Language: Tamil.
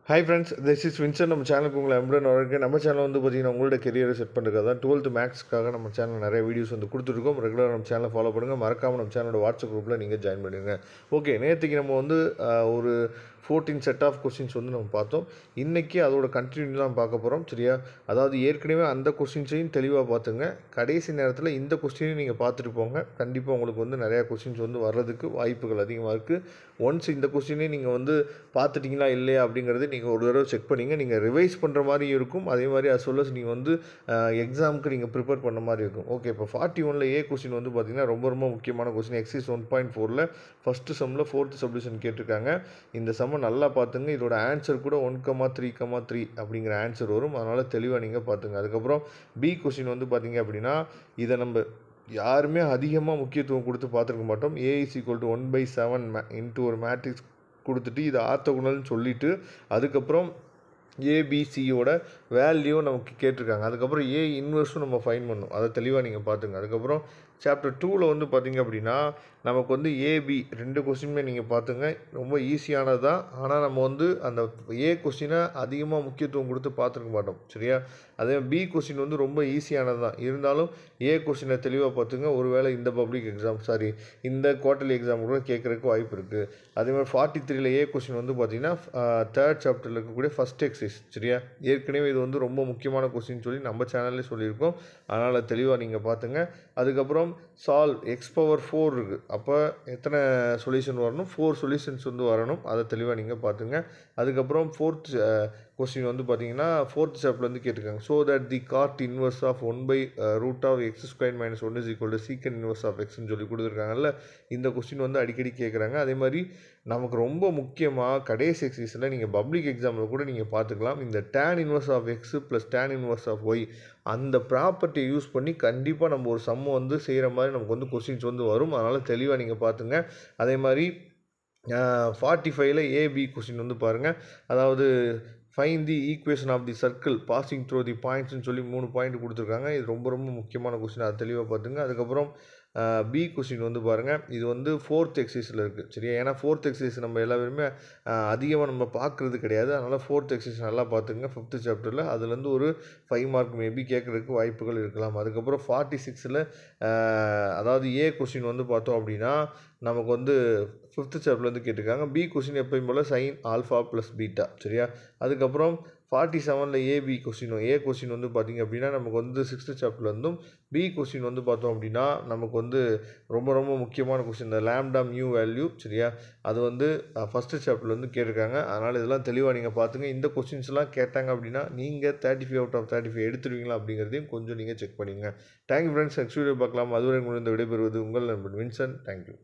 Hi friends, this is Vincent. நம்ம சேனலுக்கு உங்களை அன்புடன் வரவேற்கிறேன். நம்ம சேனல் வந்து பார்த்தீங்கன்னா உங்களோட கெரியரை செட் பண்ணுறதுக்காக தான் 12th மேக்ஸ்க்காக நம்ம சேனல் நிறைய வீடியோஸ் வந்து கொடுத்துருக்கோம். ரெகுலராக நம்ம சேனலை ஃபாலோ பண்ணுங்கள். மறக்காமல் நம்ம சேனலோட வாட்ஸ்அப் குரூப்பில் நீங்கள் ஜாயின் பண்ணிடுங்க. ஓகே, நேற்றுக்கு நம்ம வந்து ஒரு 14 செட் ஆஃப் கொஸ்டின்ஸ் வந்து நம்ம பார்த்தோம். இன்றைக்கி அதோட கண்டினியூ தான் பார்க்க போகிறோம். சரியா? அதாவது ஏற்கனவே அந்த கொஸ்டின்ஸையும் தெளிவாக பார்த்துங்க. கடைசி நேரத்தில் இந்த கொஸ்டினையும் நீங்கள் பார்த்துட்டு போங்க. கண்டிப்பாக உங்களுக்கு வந்து நிறையா கொஸ்டின்ஸ் வந்து வர்றதுக்கு வாய்ப்புகள் அதிகமாக இருக்குது. ஒன்ஸ் இந்த கொஸ்டினே நீங்கள் வந்து பார்த்துட்டிங்களா இல்லையா அப்படிங்கிறது நீங்கள் ஒரு தடவை செக் பண்ணிங்க. நீங்கள் ரிவைஸ் பண்ணுற மாதிரி இருக்கும். அதே மாதிரி as well as நீங்கள் வந்து எக்ஸாமுக்கு நீங்கள் ப்ரிப்பேர் பண்ண மாதிரி இருக்கும். ஓகே, இப்போ 41ல் ஏ கொஸ்டின் வந்து பார்த்திங்கன்னா ரொம்ப ரொம்ப முக்கியமான கொஸ்டின். எக்ஸைஸ் 1.4ல் ஃபஸ்ட்டு சம்மில் 4th சப்டிவிஷன் கேட்டிருக்காங்க. இந்த சம்மை நல்லா பார்த்துங்க. இதோட ஆன்சர் கூட 1,3,3 அப்படிங்கிற ஆன்சர் வரும். அதனால் தெளிவாக நீங்கள் பார்த்துங்க. அதுக்கப்புறம் பி கொஸ்டின் வந்து பார்த்திங்க அப்படின்னா இதை நம்ம யாருமே அதிகமாக முக்கியத்துவம் கொடுத்து பார்த்துருக்க மாட்டோம். A = 1/7 இன்ட்டு ஒரு மேட்ரிக்ஸ் கொடுத்துட்டு இது ஆர்த்தோகனல்னு சொல்லிவிட்டு அதுக்கப்புறம் ஏபிசியோட வேல்யூ நமக்கு கேட்டிருக்காங்க. அதுக்கப்புறம் ஏ இன்வெர்ஸும் நம்ம ஃபைன் பண்ணணும். அதை தெளிவாக நீங்கள் பார்த்துங்க. அதுக்கப்புறம் சாப்டர் 2ல் வந்து பார்த்திங்க அப்படின்னா நமக்கு வந்து ஏபி 2 கொஸ்டினுமே நீங்கள் பார்த்துங்க. ரொம்ப ஈஸியானது தான். ஆனால் நம்ம வந்து அந்த ஏ கொஸ்டினை அதிகமாக முக்கியத்துவம் கொடுத்து பார்த்துருக்க மாட்டோம். சரியா? அதே பி கொஸ்டின் வந்து ரொம்ப ஈஸியானது தான். இருந்தாலும் ஏ கொஸ்டினை தெளிவாக பார்த்துங்க. ஒருவேளை இந்த பப்ளிக் எக்ஸாம் இந்த குவார்ட்டர்லி எக்ஸாம் கூட கேட்குறதுக்கு வாய்ப்பு இருக்குது. அதேமாதிரி 43ல் ஏ கொஸ்டின் வந்து பார்த்திங்கன்னா 3rd சாப்டரில் இருக்கக்கூடிய ஃபஸ்ட் எக்ஸைஸ். சரியா? ஏற்கனவே இது வந்து ரொம்ப முக்கியமான கொஸ்டின் சொல்லி நம்ம சேனல்லே சொல்லியிருக்கோம். அதனால் தெளிவாக நீங்கள் பார்த்துங்க. அதுக்கப்புறம் சால்வ் x⁴ இருக்குது. அப்போ எத்தனை சொல்யூஷன் வரணும்? 4 சொல்யூஷன்ஸ் வந்து வரணும். அதை தெளிவாக நீங்கள் பார்த்துங்க. அதுக்கப்புறம் 4th கொஸ்டின் வந்து பார்த்தீங்கன்னா 4th சாப்டர்ல வந்து கேட்டிருக்காங்க. So that the cot inverse of 1/√(x² - 1 = secant inverse of எக்ஸ்ன்னு சொல்லி கொடுத்துருக்காங்கல்ல. இந்த கொஸ்டின் வந்து அடிக்கடி கேட்குறாங்க. அதே மாதிரி நமக்கு ரொம்ப முக்கியமாக கடைசி எக்ஸைஸில் நீங்கள் பப்ளிக் எக்ஸாமில் கூட நீங்கள் பார்த்துக்கலாம். இந்த tan inverse of X + tan inverse of Y அந்த ப்ராப்பர்ட்டியை யூஸ் பண்ணி கண்டிப்பாக நம்ம ஒரு சம்மு வந்து செய்கிற மாதிரி நமக்கு வந்து கொஸ்டின்ஸ் வந்து வரும். அதனால் தெளிவாக நீங்கள் பார்த்துங்க. அதே மாதிரி 45ல் ஏபி கொஸ்டின் வந்து பாருங்கள். அதாவது find the equation of the circle passing through the பாயிண்ட்ஸ்னு சொல்லி 3 பாயிண்ட் கொடுத்துருக்காங்க. இது ரொம்ப ரொம்ப முக்கியமான கொஸ்டின். அதை தெளிவாக பார்த்துங்க. அதுக்கப்புறம் பி கொஸ்டின் வந்து பாருங்கள். இது வந்து 4th எக்ஸைஸில் இருக்குது. சரியா? ஏன்னா 4th எக்ஸைஸ் நம்ம எல்லாருமே அதிகமாக நம்ம பார்க்குறது கிடையாது. அதனால் 4th எக்ஸைஸ் நல்லா பார்த்துங்க. 5th சாப்டரில் அதுலேருந்து ஒரு 5 மார்க் மேபி கேட்குறதுக்கு வாய்ப்புகள் இருக்கலாம். அதுக்கப்புறம் 46ல் அதாவது ஏ கொஸ்டின் வந்து பார்த்தோம் அப்படின்னா நமக்கு வந்து 5th சாப்டர்லேருந்து கேட்டிருக்காங்க. பி கொஸ்டின் எப்பயும் போல் sin α + β. சரியா? அதுக்கப்புறம் 47ல் ஏபி கொஸ்டின் ஏ கொஸ்டின் வந்து பார்த்திங்க அப்படின்னா நமக்கு வந்து 6th சாப்டர்லேருந்தும் பி கொஸ்டின் வந்து பார்த்தோம் அப்படின்னா நமக்கு வந்து ரொம்ப ரொம்ப முக்கியமான கொஸ்டின் இந்த லாம்டா மியூ வேல்யூ. சரியா? அது வந்து 1st சாப்டர்லேருந்து கேட்டிருக்காங்க. அதனால் இதெல்லாம் தெளிவாக நீங்கள் பார்த்துங்க. இந்த கொஸ்டின்ஸ்லாம் கேட்டாங்க அப்படின்னா நீங்கள் 35/35 எடுத்துருவீங்களா அப்படிங்கிறதையும் கொஞ்சம் நீங்கள் செக் பண்ணிங்க. Thank you friends. நெக்ஸ்ட் வீடியோ பார்க்கலாம். அதுவரை உங்களிடம் விடைபெறுவது உங்கள் நண்பன் வின்சென்ட். தேங்க்யூ.